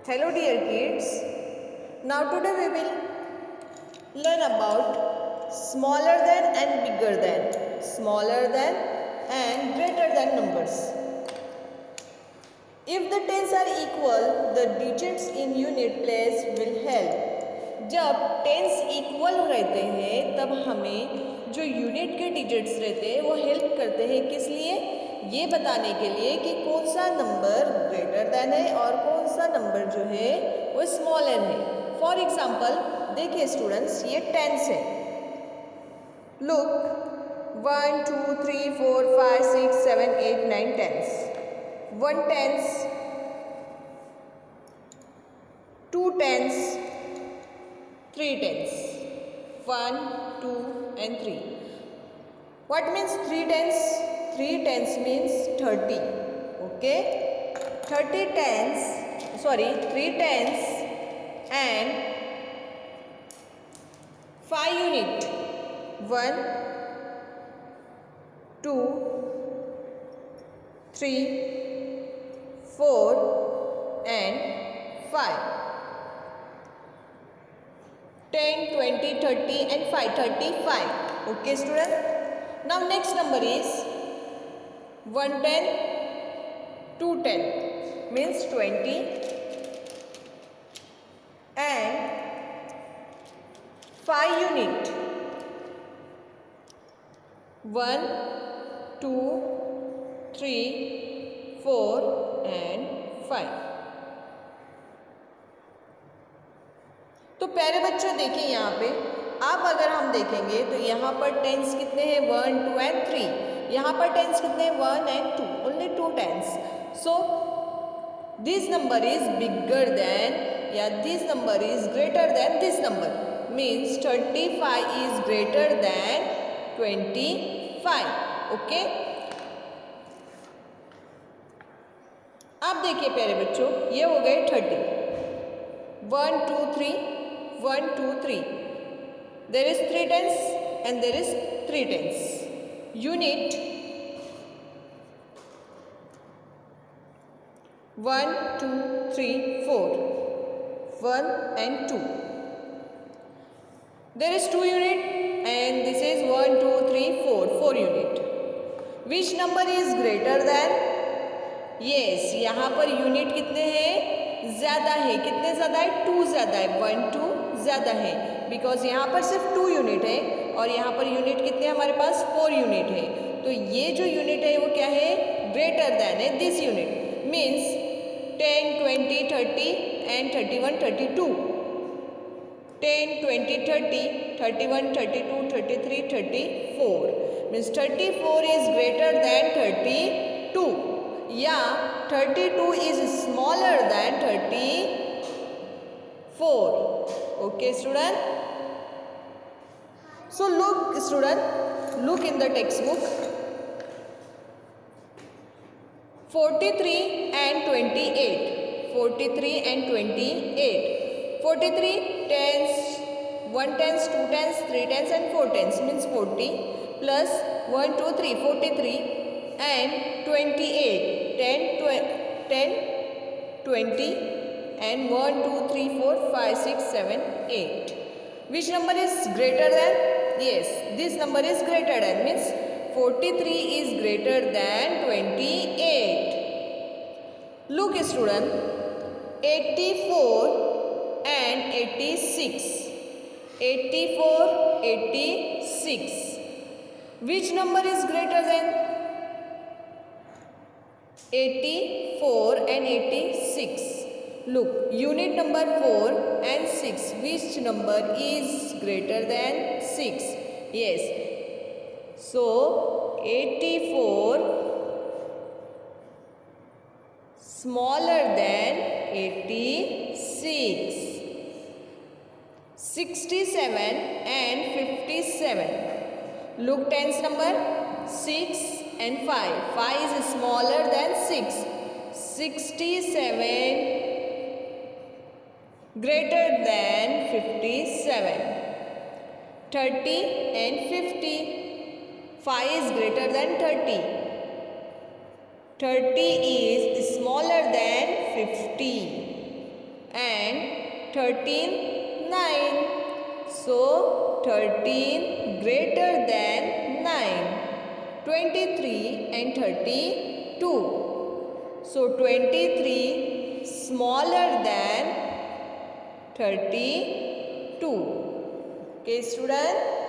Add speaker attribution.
Speaker 1: Hello dear kids. Now today we will learn about smaller than and bigger than, smaller than and greater than numbers. If the tens are equal, the digits in unit place will help. जब tense equal रहते हैं तब हमें जो unit के digits रहते हैं वो हेल्प करते हैं, किस लिए? ये बताने के लिए कि कौन सा नंबर ग्रेटर देन है और कौन सा नंबर जो है वो स्मॉलर है। फॉर एग्जाम्पल देखिए स्टूडेंट्स, ये टेंस है। Look 1 2 3 4 5 6 7 8 9 tens. 1 tens, 2 tens, 3 tens. 1 2 and 3. What means 3 tens? 3 tens means 30. Okay, 30 tens, sorry, 3 tens and 5 unit. 1 2 3 4 and 5. 10, 20, 30 and 5, 35. Okay student. Now next number is 110, 210 means 20 and 5 unit. 1, 2, 3, 4 and 5. तो प्यारे बच्चों देखिए यहाँ पे अब अगर हम देखेंगे तो यहाँ पर टेंस कितने हैं? 1 2 and 3. यहाँ पर टेंस कितने हैं? 1 and 2, only 2 tens. So this number is bigger than या this number is greater than this number, means 35 is greater than 25. Okay, अब देखिए प्यारे बच्चों, ये हो गए 30. 1 2 3 1 2 3. There is 3 tens and there is 3 tens. Unit 1 2 3 4. 1 and 2. There is 2 unit and this is 1 2 3 4. 4 unit. Which number is greater than? Yes, यहाँ per unit कितने हैं? ज़्यादा है. कितने ज़्यादा है? 2 ज़्यादा है. 1 2 ज़्यादा है, बिकॉज यहाँ पर सिर्फ 2 यूनिट है और यहाँ पर यूनिट कितने हमारे पास? 4 यूनिट है. तो ये जो यूनिट है वो क्या है? ग्रेटर देन है this unit, means 10 20 30 and 31 32. 10 20 30 31 32 33 34 means 34 is greater then 32 या 32 is smaller than 34. Okay student. So look student, look in the textbook. 43 and 28. 43 and 28. 43 tens, 1 tens, 2 tens, 3 tens and 4 tens means 40 plus 1 2 3 43 and 28. 10 20 and 1 2 3 4 5 6 7 8. Which number is greater than? Yes, this number is greater than, means 43 is greater than 28. Look student, 84 and 86. 84 86. Which number is greater than? 84 and 86. Look, unit number 4 and 6. Which number is greater than 6? Yes. So 84 smaller than 86. 67 and 57. Look, tens number 6 and 5. 5 is smaller than 6. 67 greater than 57. 30 and 50. 5 is greater than 30. 30 is smaller than 50. 13, 9. So 13 greater than 9. 23 and 32. So 23 smaller than 32. Okay, student.